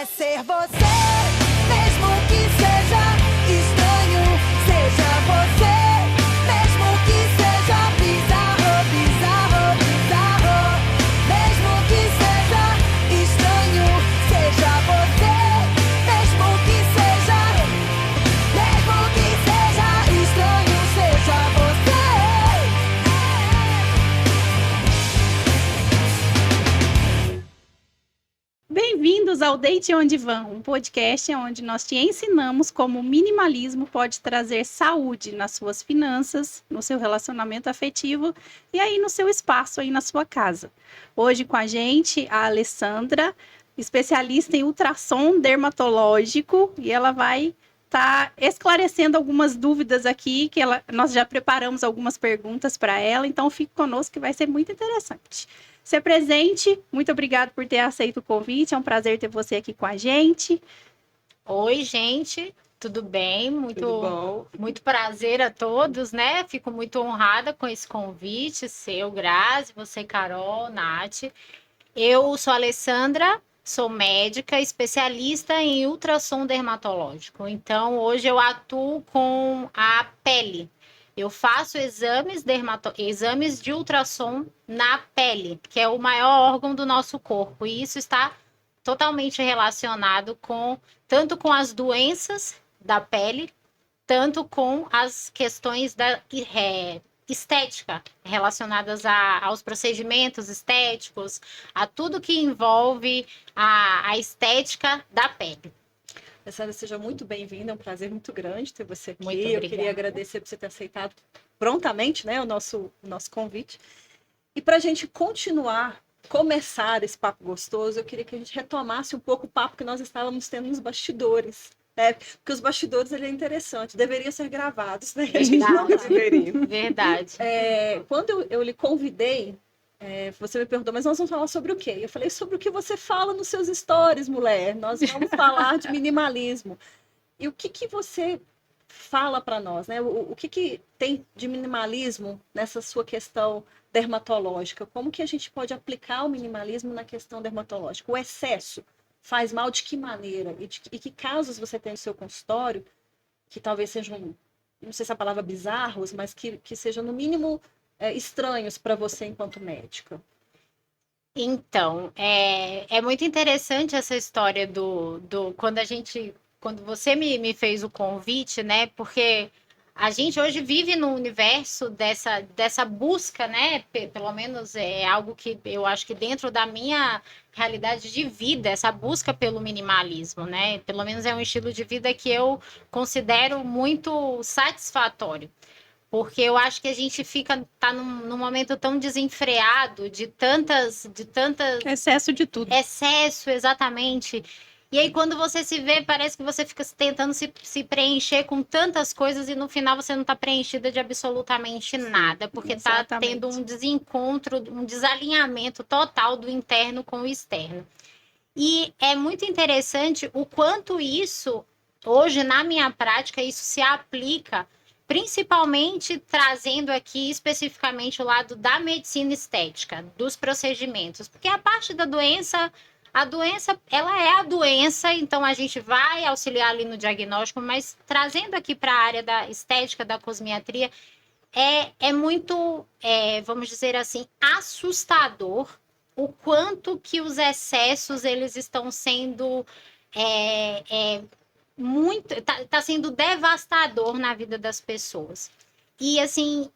é ser você, mesmo que seja estranho. Seja você, mesmo que seja bizarro, bizarro, bizarro. Mesmo que seja estranho. Seja você, mesmo que seja estranho. Seja você. Bem-vindos ao Deite Onde Vão, um podcast onde nós te ensinamos como o minimalismo pode trazer saúde nas suas finanças, no seu relacionamento afetivo e aí no seu espaço, aí na sua casa. Hoje com a gente a Alessandra, especialista em ultrassom dermatológico, e ela vai estar esclarecendo algumas dúvidas aqui, nós já preparamos algumas perguntas para ela, então fique conosco que vai ser muito interessante. Se presente, muito obrigada por ter aceito o convite, é um prazer ter você aqui com a gente. Oi, gente, tudo bem? Tudo bom? Muito prazer a todos, né? Fico muito honrada com esse convite seu, Grazi, você, Carol, Nath. Eu sou a Alessandra, sou médica, especialista em ultrassom dermatológico. Então, hoje eu atuo com a pele. Eu faço exames de ultrassom na pele, que é o maior órgão do nosso corpo. E isso está totalmente relacionado tanto com as doenças da pele, tanto com as questões da estética, relacionadas aos procedimentos estéticos, a tudo que envolve a estética da pele. Alessandra, seja muito bem-vinda, é um prazer muito grande ter você aqui. Muito obrigada. Eu queria agradecer por você ter aceitado prontamente, né, o nosso convite. E para a gente começar esse papo gostoso, eu queria que a gente retomasse um pouco o papo que nós estávamos tendo nos bastidores, né? Porque os bastidores, ele é interessante, deveriam ser gravados, né? A gente não deveria. Verdade. Quando eu lhe convidei, você me perguntou, mas nós vamos falar sobre o quê? Eu falei, sobre o que você fala nos seus stories, mulher. Nós vamos falar de minimalismo. E o que você fala para nós, né? O que tem de minimalismo nessa sua questão dermatológica? Como que a gente pode aplicar o minimalismo na questão dermatológica? O excesso faz mal de que maneira? E que casos você tem no seu consultório que talvez sejam, não sei se a palavra bizarros, mas que sejam no mínimo estranhos para você enquanto médica? Então, é muito interessante essa história quando você me fez o convite, né? Porque a gente hoje vive no universo dessa busca, né? Pelo menos é algo que eu acho que dentro da minha realidade de vida, essa busca pelo minimalismo, né? Pelo menos é um estilo de vida que eu considero muito satisfatório. Porque eu acho que a gente tá num momento tão desenfreado de tantas... Excesso de tudo. Excesso, exatamente. E aí, quando você se vê, parece que você fica tentando se preencher com tantas coisas e no final você não está preenchida de absolutamente nada, porque está tendo um desencontro, um desalinhamento total do interno com o externo. E é muito interessante o quanto isso, hoje, na minha prática, isso se aplica, principalmente trazendo aqui especificamente o lado da medicina estética, dos procedimentos, porque a parte da doença... A doença, ela é a doença, então a gente vai auxiliar ali no diagnóstico, mas trazendo aqui para a área da estética, da cosmiatria, é muito, vamos dizer assim, assustador o quanto que os excessos, eles estão sendo tá sendo devastador na vida das pessoas. E assim,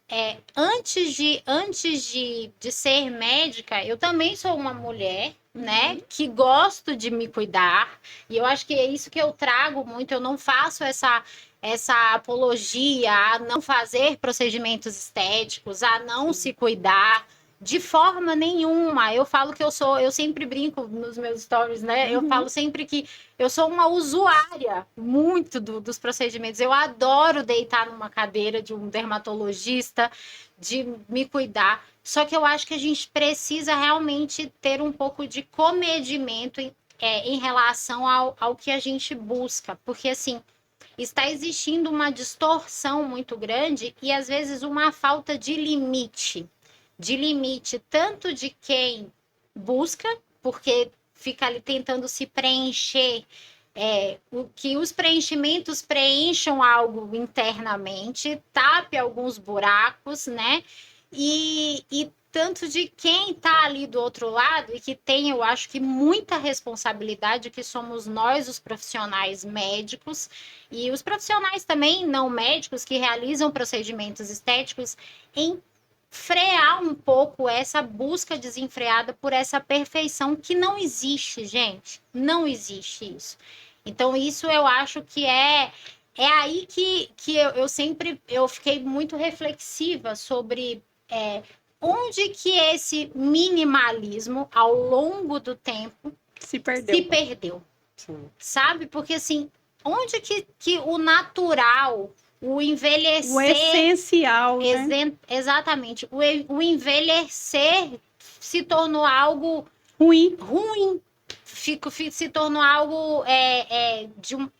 antes de ser médica, eu também sou uma mulher, né, que gosto de me cuidar, e eu acho que é isso que eu trago muito. Eu não faço essa apologia a não fazer procedimentos estéticos, a não se cuidar de forma nenhuma. Eu falo que eu sempre brinco nos meus stories, né? Eu falo sempre que eu sou uma usuária muito dos procedimentos. Eu adoro deitar numa cadeira de um dermatologista, de me cuidar. Só que eu acho que a gente precisa realmente ter um pouco de comedimento em relação ao que a gente busca. Porque, assim, está existindo uma distorção muito grande e, às vezes, uma falta de limite tanto de quem busca, porque fica ali tentando se preencher, que os preenchimentos preencham algo internamente, tape alguns buracos, né? E tanto de quem está ali do outro lado e que tem, eu acho que muita responsabilidade, que somos nós, os profissionais médicos, e os profissionais também não médicos que realizam procedimentos estéticos, em frear um pouco essa busca desenfreada por essa perfeição que não existe, gente. Não existe isso. Então, isso eu acho que é aí que eu sempre fiquei muito reflexiva sobre onde que esse minimalismo, ao longo do tempo, Se perdeu. Sim. sabe? Porque, assim, onde que o natural, o envelhecer... O essencial, né? Exatamente. O envelhecer se tornou algo Ruim. ruim. Se tornou algo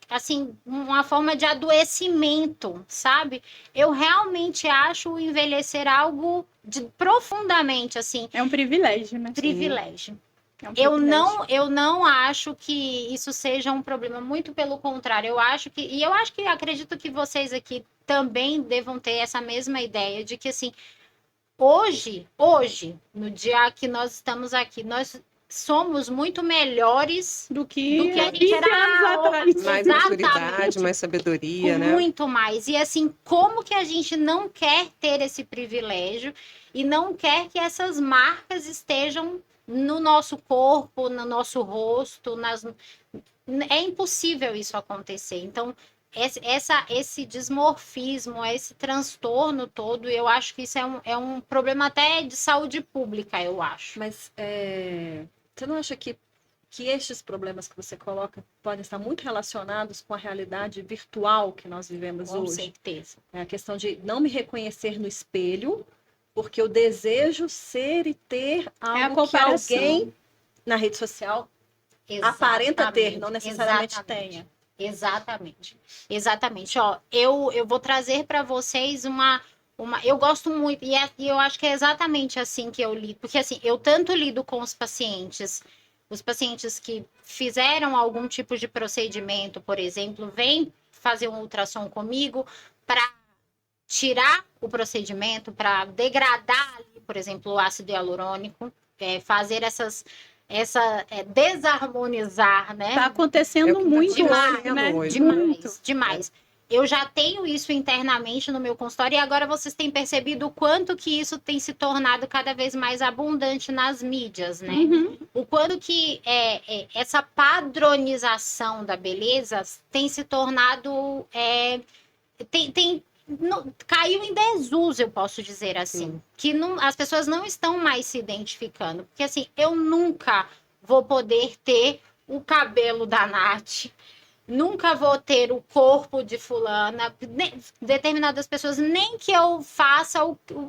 assim, uma forma de adoecimento, sabe? Eu realmente acho o envelhecer algo profundamente, assim, É um privilégio, né? privilégio. É um Eu privilégio. não acho que isso seja um problema, muito pelo contrário. Eu acho que, acredito que vocês aqui também devam ter essa mesma ideia de que, assim, hoje, no dia que nós estamos aqui, nós somos muito melhores Do que a há gente 20 era anos atrás. Mais Exatamente. maturidade, mais sabedoria, né? Muito mais. E assim, como que a gente não quer ter esse privilégio e não quer que essas marcas estejam no nosso corpo, no nosso rosto, é impossível isso acontecer. Então, esse dismorfismo, esse transtorno todo, eu acho que isso é um problema até de saúde pública, eu acho. Mas você não acha que estes problemas que você coloca podem estar muito relacionados com a realidade virtual que nós vivemos Com hoje? certeza. É a questão de não me reconhecer no espelho, porque eu desejo ser e ter a algo que comparação. alguém na rede social aparenta ter, não necessariamente Exatamente. tenha. Exatamente. Ó, eu vou trazer para vocês uma. Eu gosto muito, e eu acho que é exatamente assim que eu lido, porque assim, eu tanto lido com os pacientes que fizeram algum tipo de procedimento, por exemplo, vêm fazer um ultrassom comigo para tirar o procedimento, para degradar ali, por exemplo, o ácido hialurônico, fazer desarmonizar, né? Tá acontecendo É o que tá muito Demais, hoje, né? hoje. Muito. Demais. Eu já tenho isso internamente no meu consultório e agora vocês têm percebido o quanto que isso tem se tornado cada vez mais abundante nas mídias, né? Uhum. O quanto que essa padronização da beleza tem se tornado... caiu em desuso, eu posso dizer assim. Sim. Que as pessoas não estão mais se identificando. Porque assim, eu nunca vou poder ter o cabelo da Nath, nunca vou ter o corpo de fulana, determinadas pessoas, nem que eu faça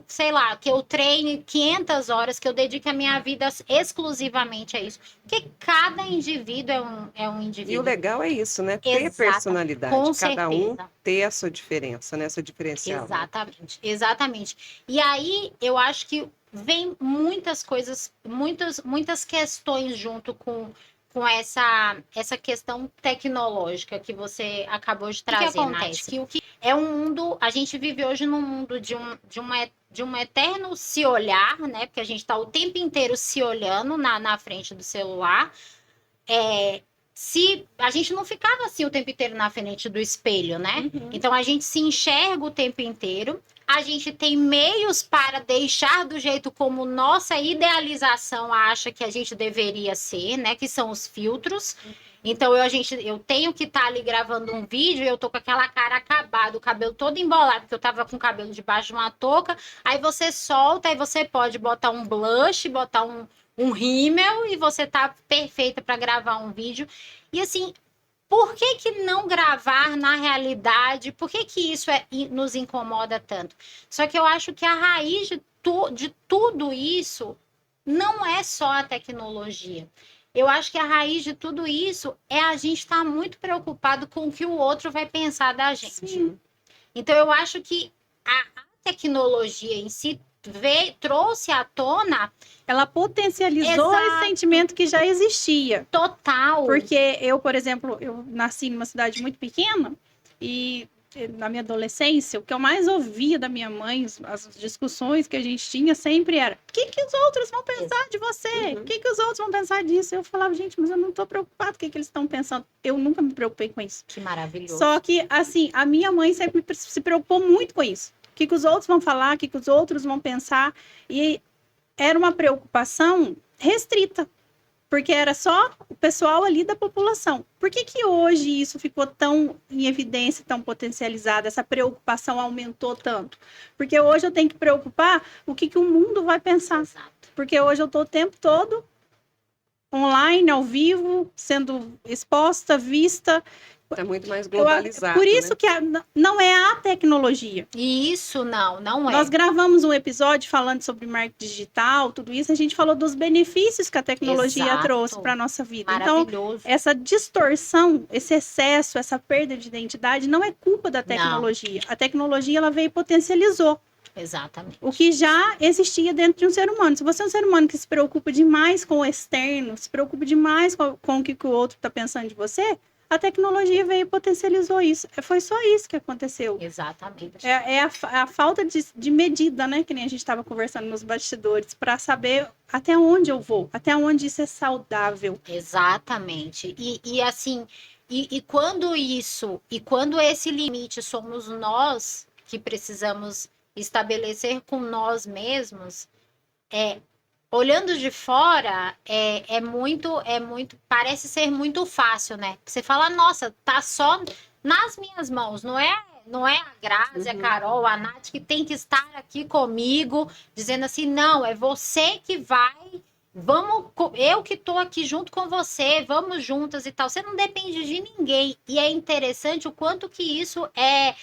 sei lá, que eu treine 500 horas, que eu dedique a minha vida exclusivamente a isso. Porque cada indivíduo é um indivíduo. E o legal é isso, né? Ter Exato, personalidade, com cada um certeza. ter a sua diferença, né? Seu diferencial. Exatamente. E aí, eu acho que vem muitas coisas, muitas questões junto com essa questão tecnológica que você acabou de trazer, Nath. Que o que é um mundo, a gente vive hoje num mundo de um eterno se olhar, né? Porque a gente está o tempo inteiro se olhando na frente do celular. Se a gente não ficava assim o tempo inteiro na frente do espelho, né? Uhum. Então a gente se enxerga o tempo inteiro. A gente tem meios para deixar do jeito como nossa idealização acha que a gente deveria ser, né? Que são os filtros. Então eu tenho que estar ali gravando um vídeo e eu tô com aquela cara acabada, o cabelo todo embolado, porque eu tava com o cabelo debaixo de uma touca. Aí você solta, aí você pode botar um blush, botar um rímel e você tá perfeita para gravar um vídeo. E assim, por que não gravar na realidade? Por que isso nos incomoda tanto? Só que eu acho que a raiz de tudo isso não é só a tecnologia. Eu acho que a raiz de tudo isso é a gente estar muito preocupado com o que o outro vai pensar da gente. Sim. Então, eu acho que a tecnologia em si trouxe à tona Ela potencializou esse Exato. sentimento que já existia. total. Porque eu, por exemplo, eu nasci numa cidade muito pequena e na minha adolescência, o que eu mais ouvia da minha mãe, as discussões que a gente tinha sempre era: o que que os outros vão pensar de você? O que que os outros vão pensar disso? Eu falava: gente, mas eu não tô preocupado com o que que eles estão pensando. Eu nunca me preocupei com isso. Que maravilhoso. Só que, assim, a minha mãe sempre se preocupou muito com isso. O que que os outros vão falar, o que que os outros vão pensar. E era uma preocupação restrita, porque era só o pessoal ali da população. Por que que hoje isso ficou tão em evidência, tão potencializado? Essa preocupação aumentou tanto? Porque hoje eu tenho que preocupar o que que o mundo vai pensar. Exato. Porque hoje eu estou o tempo todo online, ao vivo, sendo exposta, vista. Tá muito mais Eu- globalizado, por isso né? que não é a tecnologia. E isso não é. Nós gravamos um episódio falando sobre marketing digital, tudo isso, a gente falou dos benefícios que a tecnologia Exato. trouxe para a nossa vida. Então, Maravilhoso. essa distorção, esse excesso, essa perda de identidade não é culpa da tecnologia. A tecnologia ela veio e potencializou Exatamente. o que já existia dentro de um ser humano. Se você é um ser humano que se preocupa demais com o externo, se preocupa demais com o que o outro está pensando de você, a tecnologia veio e potencializou isso. Foi só isso que aconteceu. Exatamente. É a falta de medida, né? Que nem a gente estava conversando nos bastidores, para saber até onde eu vou, até onde isso é saudável. Exatamente. E assim, quando esse limite somos nós que precisamos estabelecer com nós mesmos, olhando de fora, parece ser muito fácil, né? Você fala: nossa, tá só nas minhas mãos, não é a Grazi, a Carol, a Nath que tem que estar aqui comigo, dizendo assim: não, é você que vai, eu que tô aqui junto com você, vamos juntas e tal. Você não depende de ninguém. E é interessante o quanto que isso é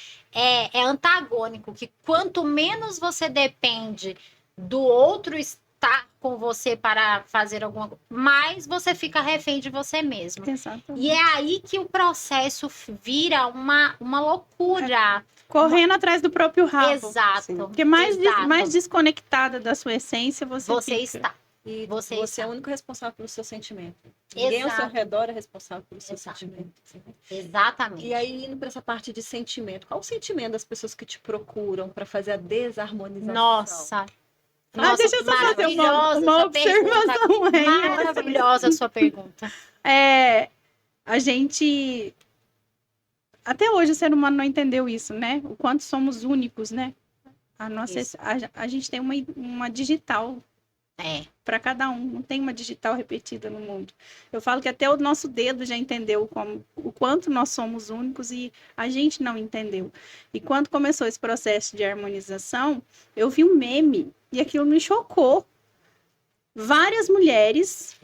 antagônico, que quanto menos você depende do outro estar com você para fazer alguma coisa, mais você fica refém de você mesmo. Exatamente. E é aí que o processo vira uma loucura. Correndo atrás do próprio rabo. Exato. Sim. Porque mais Exato. desconectada da sua essência você fica. está. E Você você, está. é o único responsável pelo seu sentimento. Ninguém ao seu Exato. redor é responsável pelo seu Exato. sentimento. Exatamente. E aí, indo para essa parte de sentimento, qual o sentimento das pessoas que te procuram para fazer a desarmonização? Nossa. Deixa eu só fazer uma maravilhosa sua observação aí. pergunta. Maravilhosa a sua pergunta. A gente... Até hoje o ser humano não entendeu isso, né? O quanto somos únicos, né? A gente tem uma digital para cada um, não tem uma digital repetida no mundo. Eu falo que até o nosso dedo já entendeu o quanto nós somos únicos e a gente não entendeu. E quando começou esse processo de harmonização, eu vi um meme e aquilo me chocou. Várias mulheres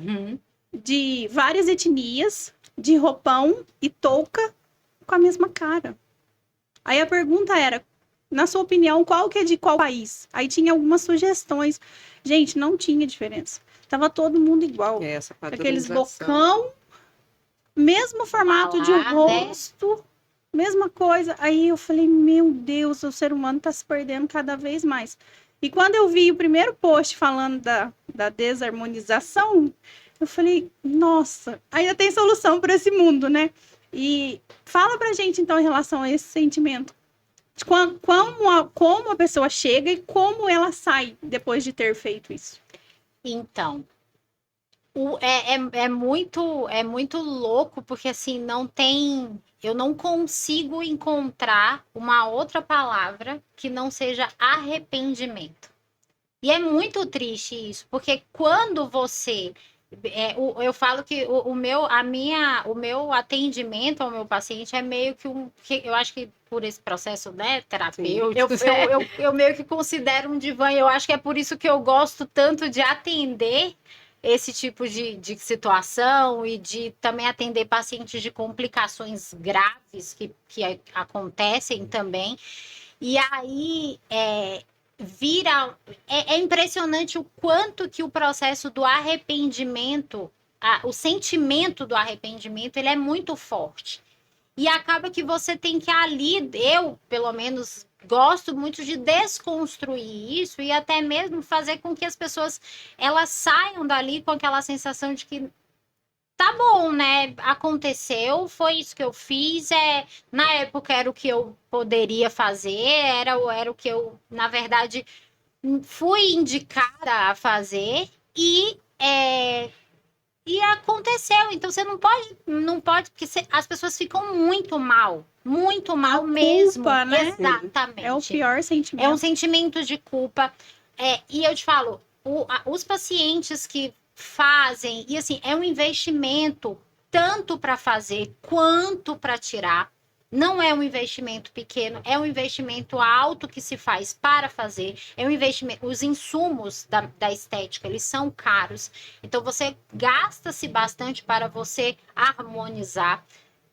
de várias etnias, de roupão e touca com a mesma cara. Aí a pergunta era: na sua opinião, qual que é de qual país? Aí tinha algumas sugestões. Gente, não tinha diferença. Tava todo mundo igual. Essa Aqueles padronização. bocão, mesmo formato de Falar, né? rosto, mesma coisa. Aí eu falei: meu Deus, o ser humano tá se perdendo cada vez mais. E quando eu vi o primeiro post falando da desarmonização, eu falei: nossa, ainda tem solução para esse mundo, né? E fala pra gente, então, em relação a esse sentimento. De como a pessoa chega e como ela sai depois de ter feito isso. Então, é muito louco, porque assim, eu não consigo encontrar uma outra palavra que não seja arrependimento. E é muito triste isso, porque quando você... eu falo que o meu atendimento ao meu paciente é meio que eu acho que por esse processo, né, terapêutico, eu meio que considero um divã. Eu acho que é por isso que eu gosto tanto de atender esse tipo de situação e de também atender pacientes de complicações graves que acontecem também. E aí é impressionante o quanto que o processo do arrependimento, o sentimento do arrependimento, ele é muito forte. E acaba que você tem que ali, eu, pelo menos, gosto muito de desconstruir isso e até mesmo fazer com que as pessoas elas saiam dali com aquela sensação de que tá bom, né? Aconteceu, foi isso que eu fiz. Na época era o que eu poderia fazer, era o que eu, na verdade, fui indicada a fazer e aconteceu. Então você não pode, porque as pessoas ficam muito mal mesmo. culpa, né? Exatamente. É o pior É um sentimento. sentimento de culpa. E eu te falo, os pacientes que fazem, e assim, é um investimento tanto para fazer quanto para tirar. Não é um investimento pequeno, é um investimento alto que se faz para fazer. É um investimento. Os insumos da estética, eles são caros. Então, você gasta-se bastante para você harmonizar.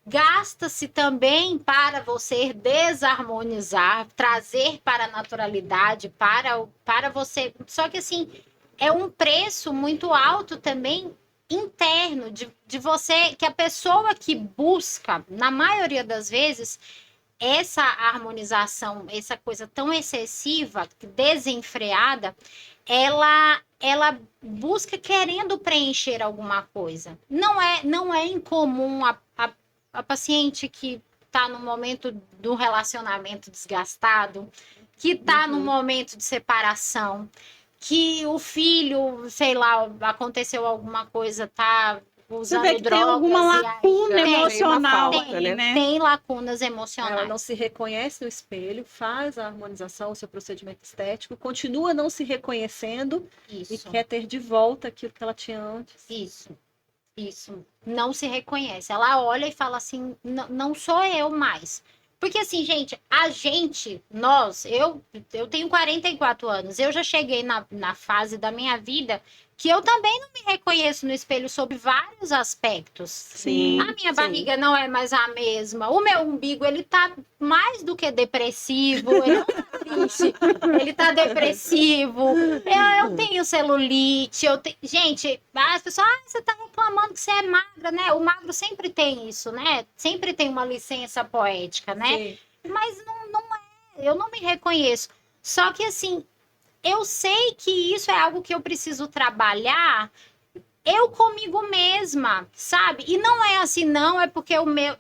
Gasta-se também para você desarmonizar, trazer para a naturalidade, para você. Só que assim, é um preço muito alto também interno de você, que a pessoa que busca, na maioria das vezes, essa harmonização, essa coisa tão excessiva, desenfreada, ela busca querendo preencher alguma coisa. Não é incomum a paciente que está no momento do relacionamento desgastado, que está no momento de separação, que o filho, sei lá, aconteceu alguma coisa, tá Você usando vê que tem drogas. alguma e aí lacuna tem uma emocional falta, aí, né? né? tem lacunas Ela emocionais. não se reconhece no espelho, faz a harmonização, o seu procedimento estético, continua não se reconhecendo e Isso, quer ter de volta aquilo que ela tinha antes. isso. Não se reconhece. Ela olha e fala assim, não sou eu mais. Porque assim, gente, eu tenho 44 anos, eu já cheguei na fase da minha vida que eu também não me reconheço no espelho sob vários aspectos. Sim. A minha barriga não é mais a mesma. O meu umbigo, ele tá mais do que depressivo. Ele não tá triste. Ele tá depressivo. Eu tenho celulite. Gente, as pessoas, você tá reclamando que você é magra, né? O magro sempre tem isso, né? Sempre tem uma licença poética, né? Sim. Mas não é. Eu não me reconheço. Só que, assim, eu sei que isso é algo que eu preciso trabalhar eu comigo mesma, sabe? E não é assim, não, é porque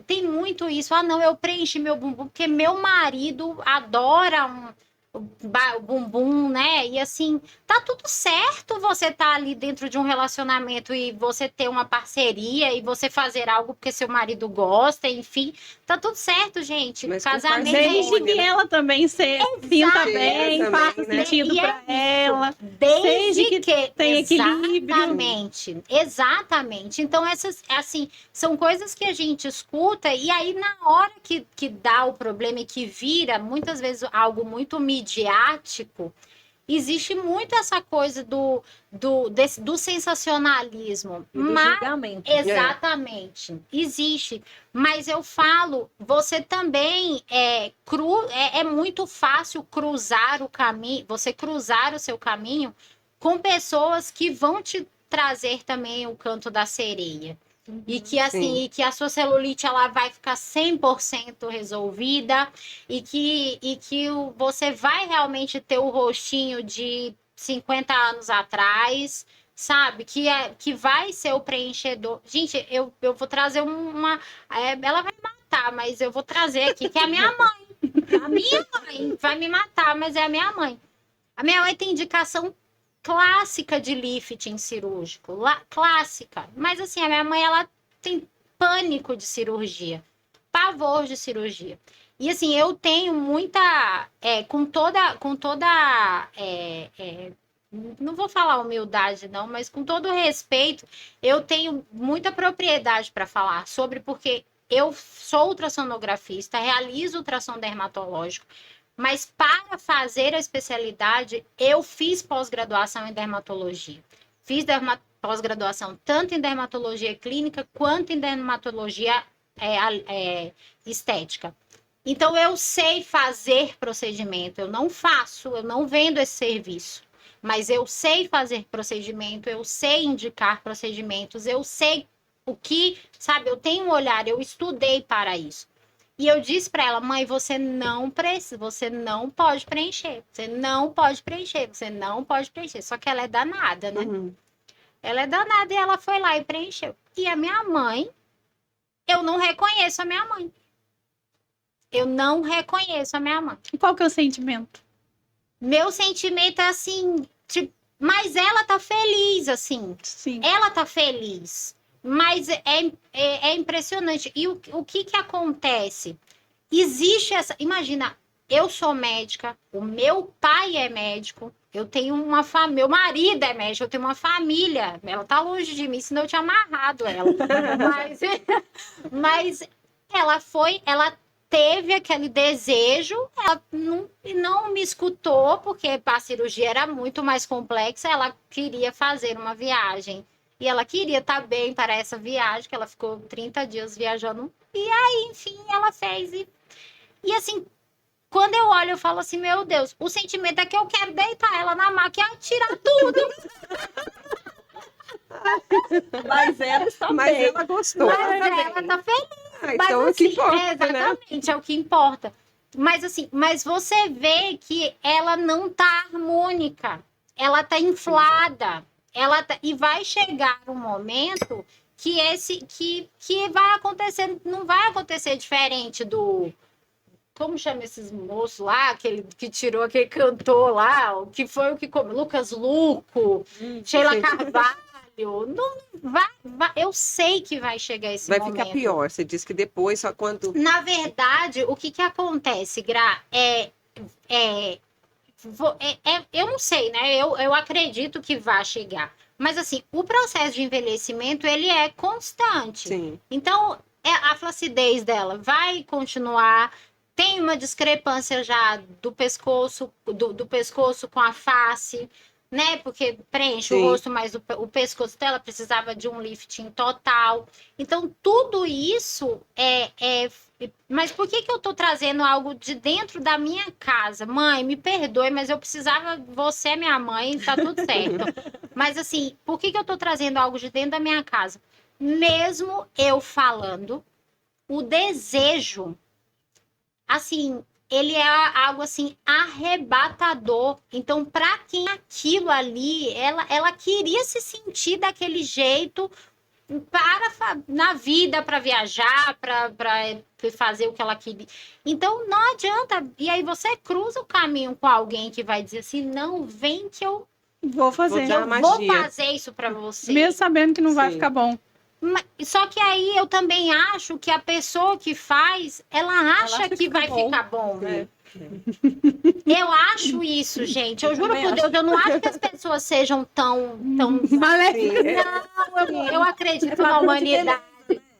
tem muito isso. Ah, não, eu preenchi meu bumbum, porque meu marido adora o bumbum, né? E assim, tá tudo certo você tá ali dentro de um relacionamento e você ter uma parceria e você fazer algo porque seu marido gosta, enfim, tá tudo certo, gente. Mas com Casamento parceria, Desde que né? ela também se sinta bem, também, faça né? sentido E é para ela. Desde Desde que que tem equilíbrio. Exatamente. Então, essas, assim, são coisas que a gente escuta, e aí, na hora que dá o problema e que vira, muitas vezes, algo muito midiático, existe muito essa coisa do sensacionalismo. E do Mas julgamento. exatamente, existe. Mas eu falo, você também é muito fácil cruzar o caminho, você cruzar o seu caminho com pessoas que vão te trazer também o canto da sereia. E que assim, e que a sua celulite ela vai ficar 100% resolvida e que você vai realmente ter o rostinho de 50 anos atrás, sabe? Que vai ser o preenchedor. Gente, eu vou trazer ela vai me matar, mas eu vou trazer aqui, que é a minha mãe. A minha mãe vai me matar, mas é a minha mãe. A minha mãe tem indicação clássica de lifting cirúrgico, clássica. Mas assim, a minha mãe, ela tem pânico de cirurgia, pavor de cirurgia. E assim, eu tenho muita, com toda, não vou falar humildade não, mas com todo respeito, eu tenho muita propriedade para falar sobre, porque eu sou ultrassonografista, realizo ultrassom dermatológico, mas para fazer a especialidade, eu fiz pós-graduação em dermatologia. Fiz pós-graduação tanto em dermatologia clínica quanto em dermatologia estética. Então, eu sei fazer procedimento. Eu não vendo esse serviço. Mas eu sei fazer procedimento, eu sei indicar procedimentos, eu sei o que, sabe? Eu tenho um olhar, eu estudei para isso. E eu disse pra ela, mãe, você não precisa, você não pode preencher. Você não pode preencher, você não pode preencher. Só que ela é danada, né? Uhum. Ela é danada e ela foi lá e preencheu. E a minha mãe, eu não reconheço a minha mãe. Eu não reconheço a minha mãe. E qual que é o sentimento? Meu sentimento é assim, tipo, mas ela tá feliz, assim. Sim. Ela tá feliz. Mas é impressionante. E o que que acontece? Existe essa... Imagina, eu sou médica, o meu pai é médico, eu tenho uma família, meu marido é médico, eu tenho uma família. Ela tá longe de mim, senão eu tinha amarrado ela. Mas ela teve aquele desejo, ela não me escutou, porque a cirurgia era muito mais complexa, ela queria fazer uma viagem. E ela queria estar bem para essa viagem, que ela ficou 30 dias viajando. E aí, enfim, ela fez. E assim, quando eu olho, eu falo assim, meu Deus, o sentimento é que eu quero deitar ela na maca e tirar tudo. Mas ela está Mas bem. ela gostou. Mas ela tá feliz. Ah, Mas, então é o que assim, importa, né? exatamente, é o que importa. Mas assim, mas você vê que ela não tá harmônica, ela tá inflada, e vai chegar um momento que vai acontecer, não vai acontecer diferente do, como chama esses moços lá, aquele que tirou aquele cantor lá, o que foi o que comeu, Lucas Luco, Sheila sim. Carvalho, não vai, eu sei que vai chegar esse Vai momento. ficar pior. Você disse que depois, só quando... Na verdade, o que acontece, Gra, eu não sei, né? Eu acredito que vai chegar. Mas, assim, o processo de envelhecimento, ele é constante. Sim. Então, a flacidez dela vai continuar. Tem uma discrepância já do pescoço, do pescoço com a face, né? Porque preenche Sim. o rosto, mas o pescoço dela precisava de um lifting total. Então, tudo isso Mas por que eu tô trazendo algo de dentro da minha casa? Mãe, me perdoe, mas eu precisava... Você é minha mãe, tá tudo certo. Mas, assim, por que eu tô trazendo algo de dentro da minha casa? Mesmo eu falando, o desejo, assim... ele é algo assim arrebatador. Então, para quem aquilo ali, ela queria se sentir daquele jeito na vida, para viajar, para fazer o que ela queria. Então, não adianta. E aí você cruza o caminho com alguém que vai dizer assim, não, vem que eu Vou fazer. dar uma vou magia. fazer isso para você. Mesmo sabendo que não vai Sim. ficar bom. Só que aí eu também acho que a pessoa que faz, ela acha que vai ficar bom. É. Eu acho isso, gente. Eu juro também por Deus, eu não acho que as pessoas sejam tão... Maléfica. Não, eu acredito na humanidade.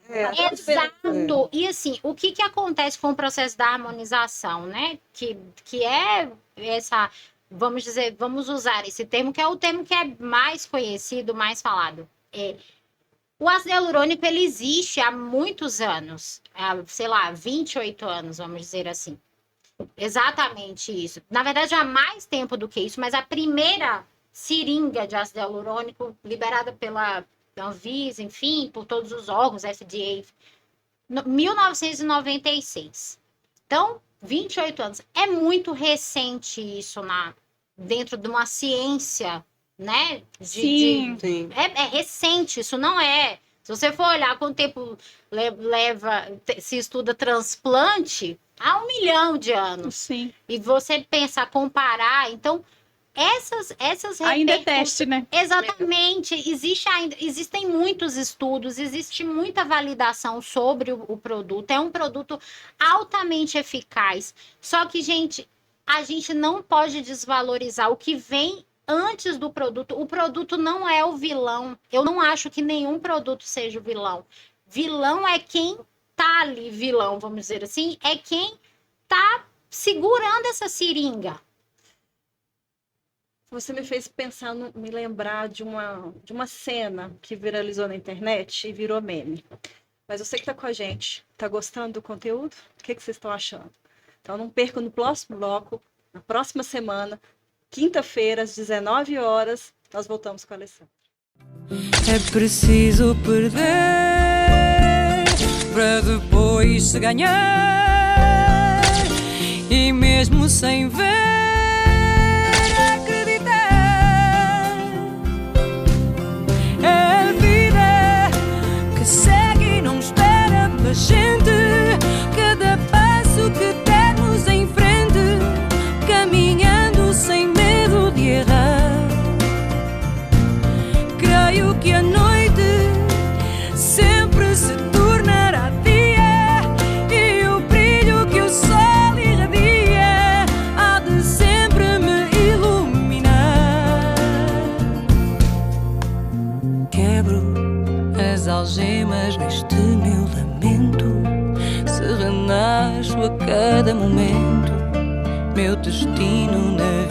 É. Exato. E assim, o que acontece com o processo da harmonização, né? Que é essa... Vamos dizer, vamos usar esse termo, que é o termo que é mais conhecido, mais falado. O ácido hialurônico, ele existe há muitos anos, sei lá, 28 anos, vamos dizer assim. Exatamente isso. Na verdade, há mais tempo do que isso, mas a primeira seringa de ácido hialurônico, liberada pela Anvisa, enfim, por todos os órgãos, FDA, 1996. Então, 28 anos. É muito recente isso dentro de uma ciência, né? Sim. Sim. É recente, isso não é. Se você for olhar quanto tempo se estuda transplante, há 1 milhão de anos. Sim. E você pensar, comparar, então, essas Ainda é repercussões- teste, né? Exatamente. Existem muitos estudos, existe muita validação sobre o produto. É um produto altamente eficaz. Só que, gente, a gente não pode desvalorizar o que vem antes do produto. O produto não é o vilão. Eu não acho que nenhum produto seja o vilão. Vilão é quem tá ali, vilão, vamos dizer assim, é quem tá segurando essa seringa. Você me fez pensar, me lembrar de uma cena que viralizou na internet e virou meme. Mas você que está com a gente, está gostando do conteúdo? O que vocês estão achando? Então não perca no próximo bloco, na próxima semana, quinta-feira, às 19 horas, nós voltamos com a Alessandra. É preciso perder para depois se ganhar. e mesmo sem ver, acreditar. É a vida que segue e não espera pela gente. Cada passo que dermos em frente, caminhando sem medo de errar. Creio que a noite sempre se tornará dia, e o brilho que o sol irradia há de sempre me iluminar. Quebro as algemas neste meu lamento, se renasço a cada momento, meu destino na